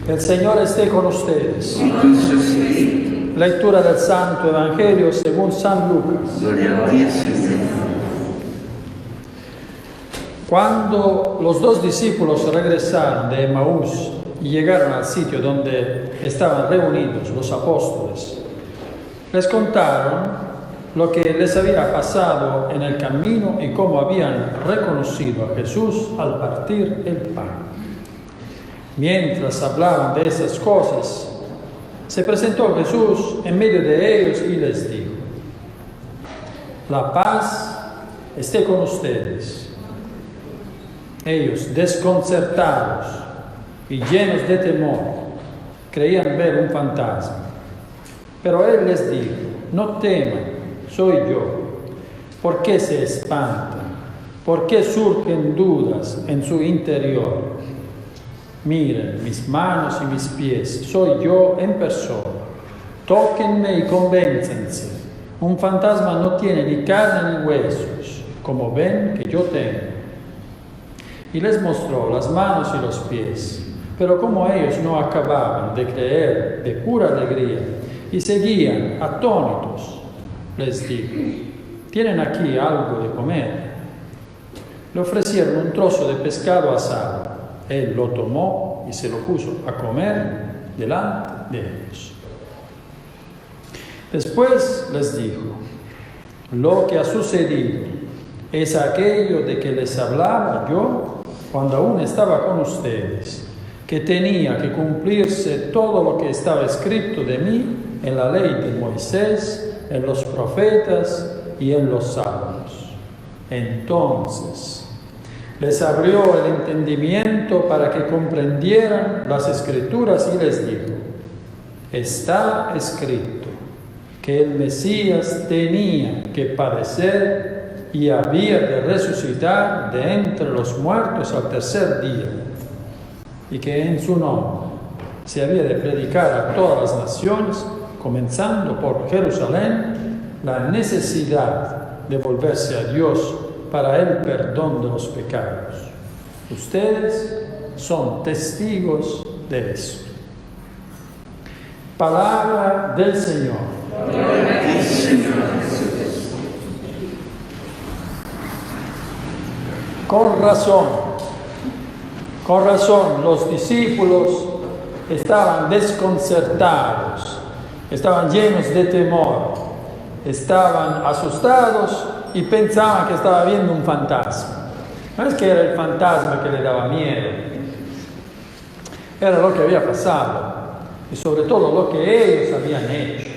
El Señor esté con ustedes. Y con su espíritu. Lectura del Santo Evangelio según San Lucas. Gloria a ti, Señor. Cuando los dos discípulos regresaron de Emaús y llegaron al sitio donde estaban reunidos los apóstoles, les contaron lo que les había pasado en el camino y cómo habían reconocido a Jesús al partir el pan. Mientras hablaban de esas cosas, se presentó Jesús en medio de ellos y les dijo: la paz esté con ustedes. Ellos, desconcertados y llenos de temor, creían ver un fantasma. Pero él les dijo: no teman, soy yo. ¿Por qué se espantan? ¿Por qué surgen dudas en su interior? Miren mis manos y mis pies, soy yo en persona. Tóquenme y convéncense. Un fantasma no tiene ni carne ni huesos, como ven que yo tengo. Y les mostró las manos y los pies. Pero como ellos no acababan de creer de pura alegría y seguían atónitos, les dijo: ¿tienen aquí algo de comer? Le ofrecieron un trozo de pescado asado. Él lo tomó y se lo puso a comer delante de ellos. Después les dijo: lo que ha sucedido es aquello de que les hablaba yo cuando aún estaba con ustedes, que tenía que cumplirse todo lo que estaba escrito de mí en la ley de Moisés, en los profetas y en los salmos. Entonces les abrió el entendimiento para que comprendieran las Escrituras y les dijo: está escrito que el Mesías tenía que padecer y había de resucitar de entre los muertos al tercer día, y que en su nombre se había de predicar a todas las naciones, comenzando por Jerusalén, la necesidad de volverse a Dios para el perdón de los pecados. Ustedes son testigos de eso. Palabra del Señor. Gloria a ti, Señor Jesús. Con razón, los discípulos estaban desconcertados, estaban llenos de temor, estaban asustados y pensaban que estaba viendo un fantasma. No es que era el fantasma que le daba miedo, era lo que había pasado y sobre todo lo que ellos habían hecho.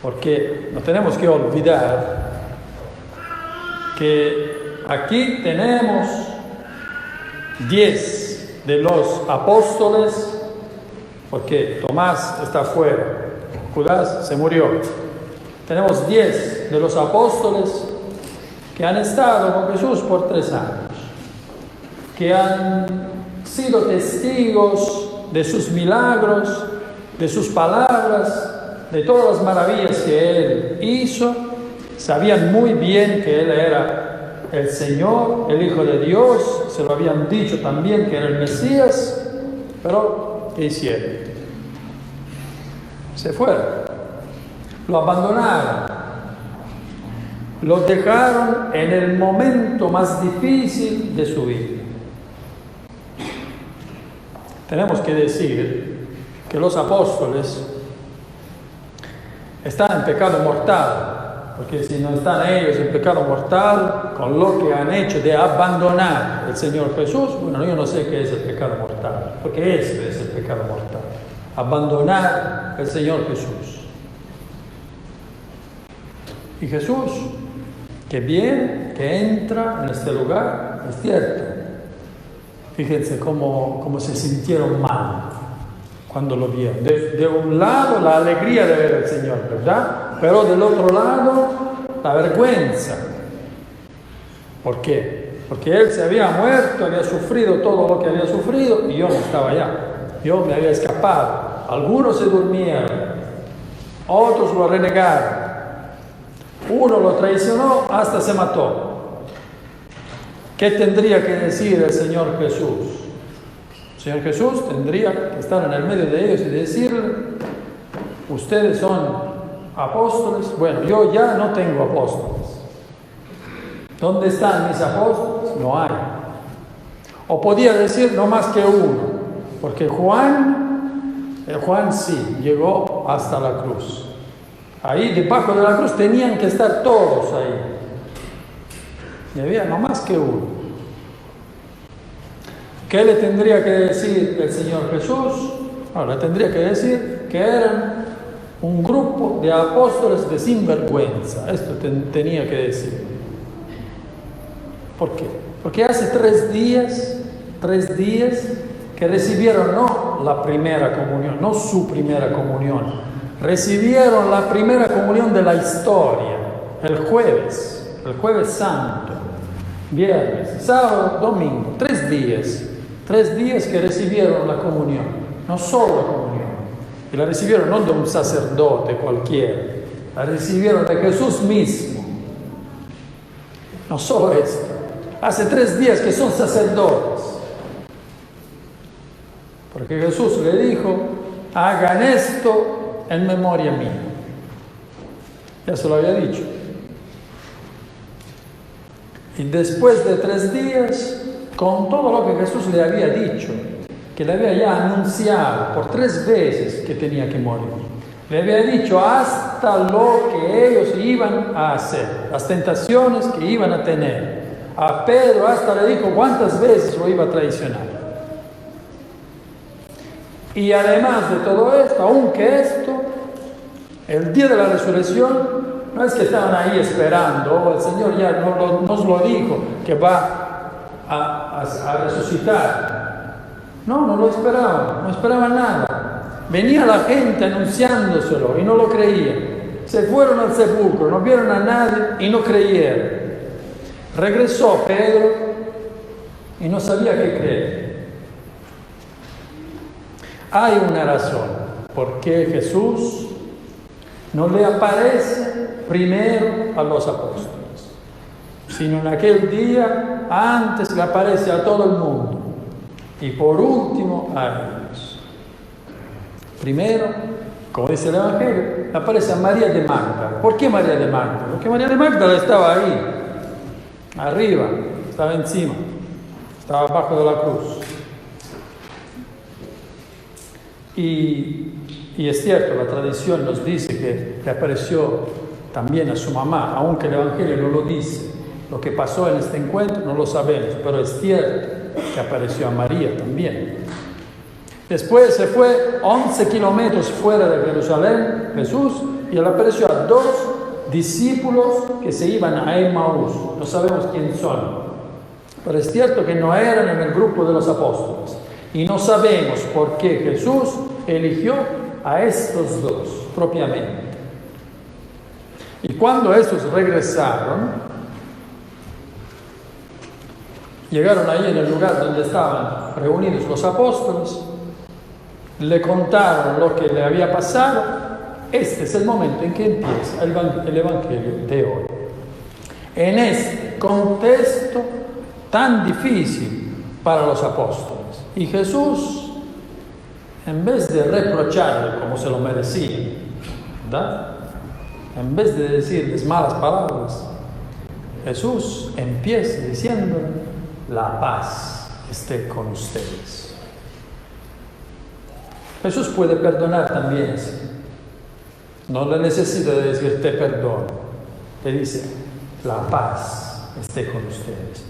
Porque no tenemos que olvidar que aquí tenemos 10 de los apóstoles, porque Tomás está fuera, Judas se murió. Tenemos 10 de los apóstoles que han estado con Jesús por 3 años, que han sido testigos de sus milagros, de sus palabras, de todas las maravillas que Él hizo. Sabían muy bien que Él era el Señor, el Hijo de Dios, se lo habían dicho también que era el Mesías, pero ¿qué hicieron? Se fueron, lo abandonaron, lo dejaron en el momento más difícil de su vida. Tenemos que decir que los apóstoles están en pecado mortal, porque si no están ellos en pecado mortal, con lo que han hecho de abandonar al Señor Jesús, bueno, yo no sé qué es el pecado mortal, porque ese es el pecado mortal, abandonar al Señor Jesús. Y Jesús, que viene, que entra en este lugar, es cierto. Fíjense cómo se sintieron mal cuando lo vieron. De un lado la alegría de ver al Señor, ¿verdad? Pero del otro lado la vergüenza. ¿Por qué? Porque Él se había muerto, había sufrido todo lo que había sufrido y yo no estaba allá. Yo me había escapado. Algunos se durmieron, otros lo renegaron. Uno lo traicionó hasta se mató. ¿Qué tendría que decir el Señor Jesús? El Señor Jesús tendría que estar en el medio de ellos y decirle: ustedes son apóstoles, bueno, yo ya no tengo apóstoles. ¿Dónde están mis apóstoles? No hay. O podía decir: no más que uno, porque Juan sí, llegó hasta la cruz. Ahí debajo de la cruz tenían que estar todos ahí. Y había no más que uno. ¿Qué le tendría que decir el Señor Jesús? Le tendría que decir que eran un grupo de apóstoles de sinvergüenza. Esto tenía que decir. ¿Por qué? Porque hace 3 días que recibieron no la primera comunión, no su primera comunión, recibieron la primera comunión de la historia, el jueves santo, viernes, sábado, domingo, 3 días. 3 días que recibieron la comunión, no solo la comunión, y la recibieron no de un sacerdote cualquiera, la recibieron de Jesús mismo. No solo esto, hace 3 días que son sacerdotes, porque Jesús le dijo: hagan esto en memoria mía. Ya se lo había dicho. Y después de 3 días, con todo lo que Jesús le había dicho, que le había ya anunciado por 3 veces que tenía que morir, le había dicho hasta lo que ellos iban a hacer, las tentaciones que iban a tener. A Pedro hasta le dijo cuántas veces lo iba a traicionar. Y además de todo esto, aunque esto, el día de la resurrección, no es que estaban ahí esperando: el Señor ya nos lo dijo, que va a resucitar. No lo esperaban, no esperaban nada. Venía la gente anunciándoselo y no lo creían. Se fueron al sepulcro, no vieron a nadie y no creyeron. Regresó Pedro y no sabía qué creer. Hay una razón por qué Jesús no le aparece primero a los apóstoles, sino en aquel día antes le aparece a todo el mundo y por último a ellos. Primero, como dice el Evangelio, le aparece a María de Magdala. ¿Por qué María de Magdala? Porque María de Magdala estaba ahí, arriba, estaba encima, estaba abajo de la cruz. Y es cierto, la tradición nos dice que le apareció también a su mamá, aunque el Evangelio no lo dice. Lo que pasó en este encuentro no lo sabemos, pero es cierto que apareció a María también. Después se fue 11 kilómetros fuera de Jerusalén, Jesús, y le apareció a 2 discípulos que se iban a Emmaús. No sabemos quién son, pero es cierto que no eran en el grupo de los apóstoles. Y no sabemos por qué Jesús eligió a estos 2 propiamente. Y cuando estos regresaron, llegaron ahí en el lugar donde estaban reunidos los apóstoles, le contaron lo que le había pasado. Este es el momento en que empieza el Evangelio de hoy. En este contexto tan difícil para los apóstoles. Y Jesús, en vez de reprocharle como se lo merecía, ¿verdad?, en vez de decirles malas palabras, Jesús empieza diciendo: la paz esté con ustedes. Jesús puede perdonar también así. No le necesita de decir te perdono. Le dice: la paz esté con ustedes.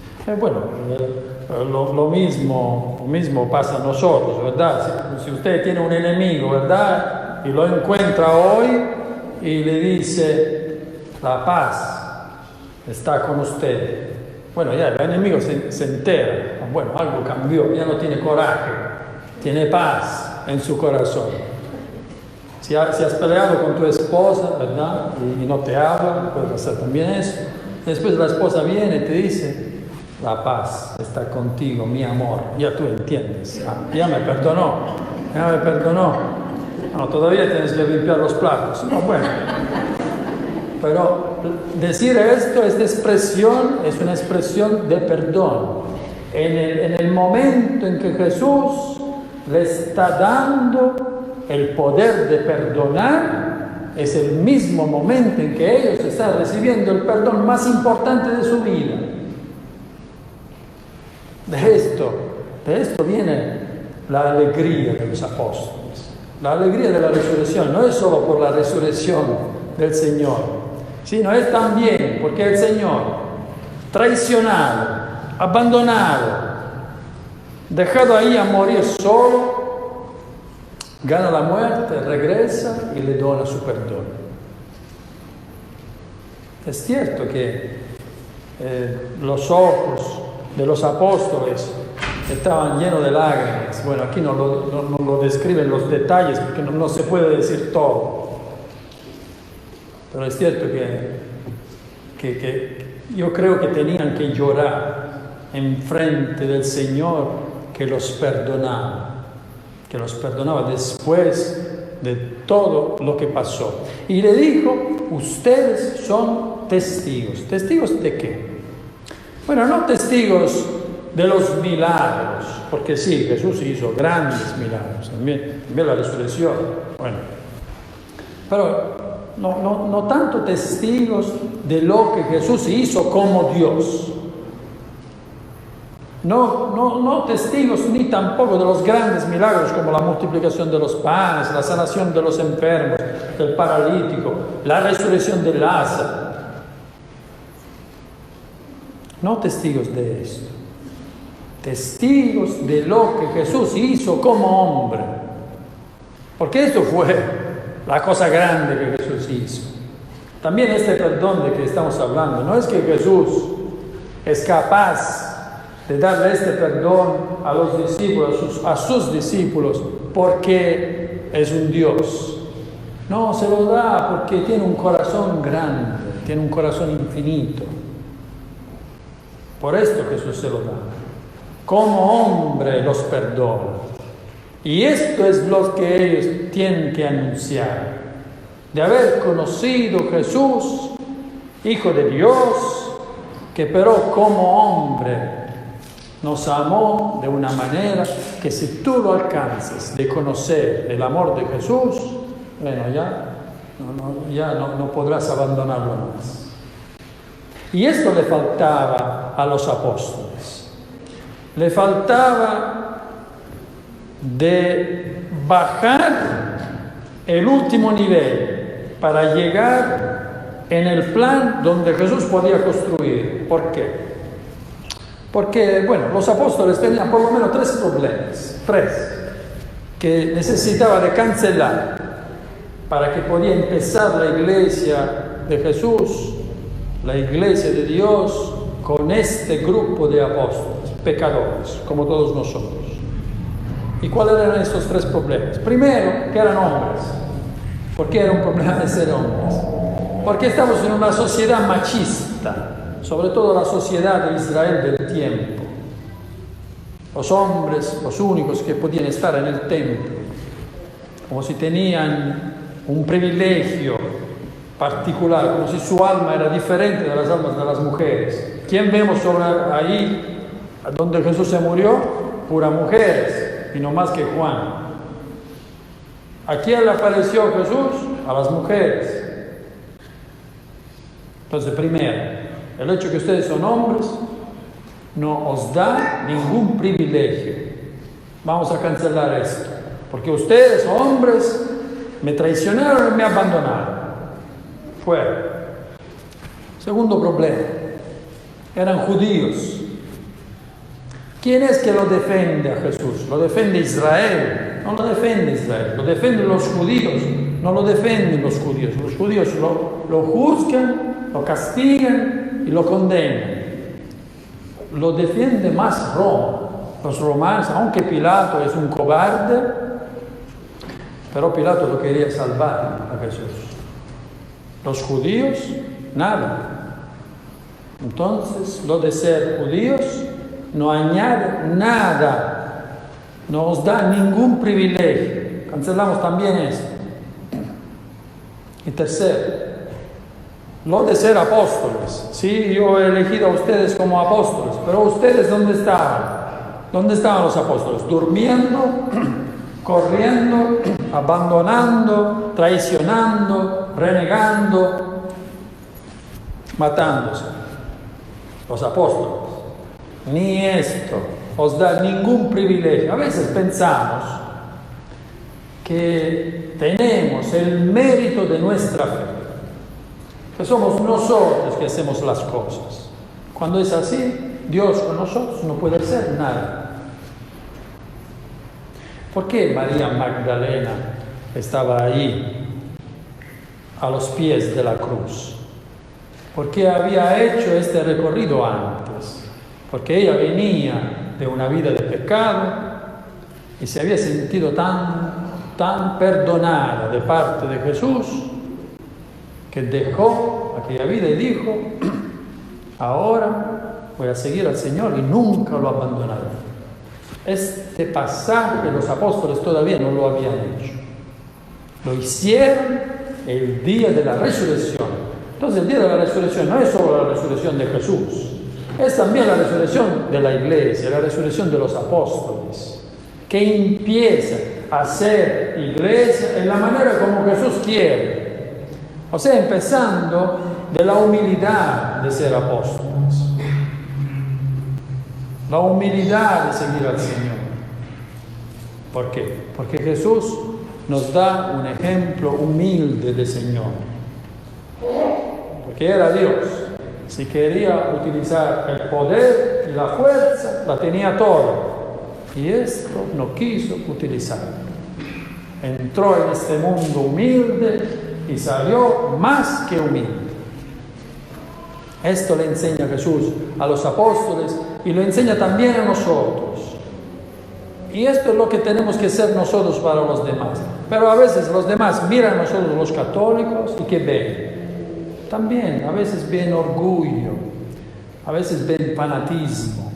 Lo mismo pasa a nosotros, ¿verdad? Si usted tiene un enemigo, ¿verdad?, y lo encuentra hoy y le dice: la paz está con usted. Bueno, ya el enemigo se entera. Bueno, algo cambió, ya no tiene coraje, tiene paz en su corazón. Si has peleado con tu esposa, ¿verdad?, y no te habla, puedes hacer también eso. Después la esposa viene y te dice: la paz está contigo, mi amor. Ya tú entiendes. Ya me perdonó. No, todavía tienes que limpiar los platos. No, bueno. Pero decir esto, esta expresión, es una expresión de perdón. En el momento en que Jesús le está dando el poder de perdonar, es el mismo momento en que ellos están recibiendo el perdón más importante de su vida. De esto viene la alegría de los apóstoles. La alegría de la resurrección no es solo por la resurrección del Señor, sino es también porque el Señor, traicionado, abandonado, dejado ahí a morir solo, gana la muerte, regresa y le dona su perdón. Es cierto que los ojos de los apóstoles estaban llenos de lágrimas. Bueno, aquí no lo describen los detalles porque no se puede decir todo. Pero es cierto que yo creo que tenían que llorar en frente del Señor que los perdonaba después de todo lo que pasó. Y le dijo, ustedes son testigos. ¿Testigos de qué? Bueno, no testigos de los milagros, porque sí, Jesús hizo grandes milagros, también la resurrección, bueno, pero no tanto testigos de lo que Jesús hizo como Dios. No testigos ni tampoco de los grandes milagros como la multiplicación de los panes, la sanación de los enfermos, del paralítico, la resurrección de Lázaro. No testigos de esto, testigos de lo que Jesús hizo como hombre. Porque esto fue la cosa grande que Jesús hizo. También este perdón de que estamos hablando, no es que Jesús es capaz de darle este perdón a los discípulos, a sus discípulos, porque es un Dios. No, se lo da porque tiene un corazón grande, tiene un corazón infinito. Por esto Jesús se lo da. Como hombre los perdona. Y esto es lo que ellos tienen que anunciar. De haber conocido Jesús, Hijo de Dios, que pero como hombre nos amó de una manera que si tú lo alcanzas de conocer el amor de Jesús, bueno, ya no podrás abandonarlo más. Y esto le faltaba a los apóstoles. Le faltaba de bajar el último nivel para llegar en el plan donde Jesús podía construir. ¿Por qué? Porque, bueno, los apóstoles tenían por lo menos tres problemas, que necesitaba de cancelar para que podía empezar la iglesia de Jesús, la iglesia de Dios, con este grupo de apóstoles, pecadores, como todos nosotros. ¿Y cuáles eran estos tres problemas? Primero, que eran hombres. ¿Por qué era un problema de ser hombres? Porque estamos en una sociedad machista, sobre todo la sociedad de Israel del tiempo. Los hombres, los únicos que podían estar en el templo, como si tenían un privilegio particular, como si su alma era diferente de las almas de las mujeres. ¿Quién vemos sobre ahí, donde Jesús se murió? Puras mujeres, y no más que Juan. ¿A quién le apareció Jesús? A las mujeres. Entonces, primero, el hecho que ustedes son hombres no os da ningún privilegio. Vamos a cancelar esto, porque ustedes, hombres, me traicionaron y me abandonaron. Fuera. Segundo problema, eran judíos. ¿Quién es que lo defiende a Jesús? ¿Lo defiende Israel? No lo defiende Israel, lo defienden los judíos, no lo defienden los judíos. Los judíos lo juzgan, lo castigan y lo condenan. Lo defiende más Roma. Los romanos, aunque Pilato es un cobarde, pero Pilato lo quería salvar a Jesús. Los judíos, nada. Entonces, lo de ser judíos no añade nada, no os da ningún privilegio. Cancelamos también esto. Y tercero, lo de ser apóstoles. Sí, yo he elegido a ustedes como apóstoles, pero ustedes ¿dónde estaban? ¿Dónde estaban los apóstoles? Durmiendo, corriendo, abandonando, traicionando, renegando, matándose. Los apóstoles. Ni esto os da ningún privilegio. A veces pensamos que tenemos el mérito de nuestra fe, que somos nosotros que hacemos las cosas. Cuando es así, Dios con nosotros no puede hacer nada. ¿Por qué María Magdalena estaba ahí a los pies de la cruz? Porque había hecho este recorrido antes, porque ella venía de una vida de pecado y se había sentido tan perdonada de parte de Jesús que dejó aquella vida y dijo: ahora voy a seguir al Señor y nunca lo abandonaré. Este pasaje los apóstoles todavía no lo habían hecho. Lo hicieron el día de la resurrección. Entonces el día de la resurrección no es solo la resurrección de Jesús, es también la resurrección de la iglesia, la resurrección de los apóstoles, que empieza a ser iglesia en la manera como Jesús quiere. O sea, empezando de la humildad de ser apóstoles, la humildad de seguir al Señor. ¿Por qué? Porque Jesús nos da un ejemplo humilde de Señor. Porque era Dios. Si quería utilizar el poder y la fuerza, la tenía todo. Y esto no quiso utilizarlo. Entró en este mundo humilde y salió más que humilde. Esto le enseña Jesús a los apóstoles y lo enseña también a nosotros. Y esto es lo que tenemos que ser nosotros para los demás. Pero a veces los demás miran a nosotros los católicos y ¿qué ven? También a veces ven orgullo, a veces ven fanatismo,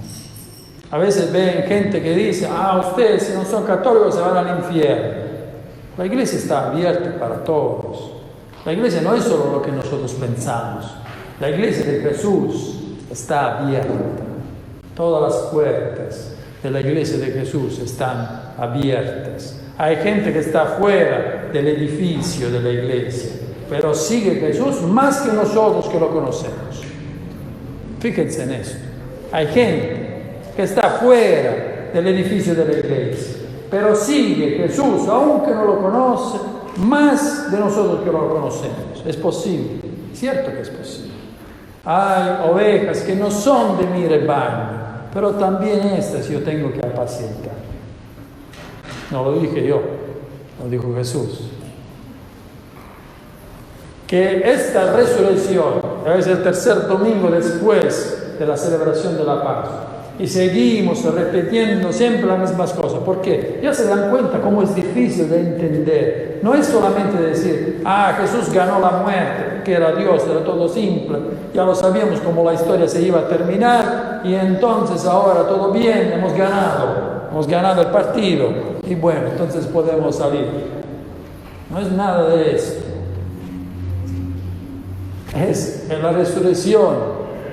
a veces ven gente que dice: ustedes si no son católicos se van al infierno. La iglesia está abierta para todos. La iglesia no es solo lo que nosotros pensamos. La iglesia de Jesús está abierta. Todas las puertas de la iglesia de Jesús están abiertas. Hay gente que está fuera del edificio de la iglesia, pero sigue Jesús más que nosotros que lo conocemos. Fíjense en esto. Hay gente que está fuera del edificio de la iglesia, pero sigue Jesús, aunque no lo conoce, más de nosotros que lo conocemos. Es posible, cierto que es posible. Hay ovejas que no son de mi rebaño, pero también estas yo tengo que apacientar. No lo dije yo, lo dijo Jesús. Que esta resurrección es el tercer domingo después de la celebración de la Pascua. Y seguimos repitiendo siempre las mismas cosas. ¿Por qué? Ya se dan cuenta cómo es difícil de entender. No es solamente decir: Jesús ganó la muerte, que era Dios, era todo simple. Ya lo sabíamos cómo la historia se iba a terminar y entonces ahora todo bien, hemos ganado el partido. Y bueno, entonces podemos salir. No es nada de eso. Es la resurrección.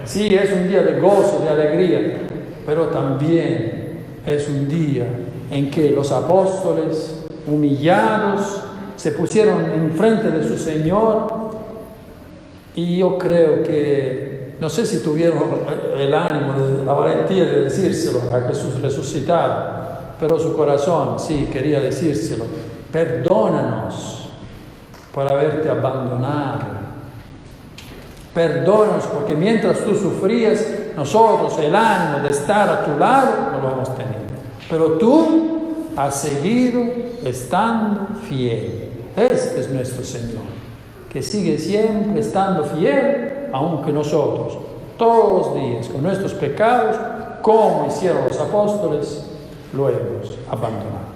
Sí, es un día de gozo, de alegría, pero también es un día en que los apóstoles, humillados, se pusieron enfrente de su Señor. Y yo creo que, no sé si tuvieron el ánimo, la valentía de decírselo a Jesús resucitado, pero su corazón sí quería decírselo: perdónanos por haberte abandonado. Perdónanos porque mientras tú sufrías, nosotros el ánimo de estar a tu lado no lo hemos tenido. Pero tú has seguido estando fiel. Este es nuestro Señor, que sigue siempre estando fiel, aunque nosotros todos los días con nuestros pecados, como hicieron los apóstoles, lo hemos abandonado.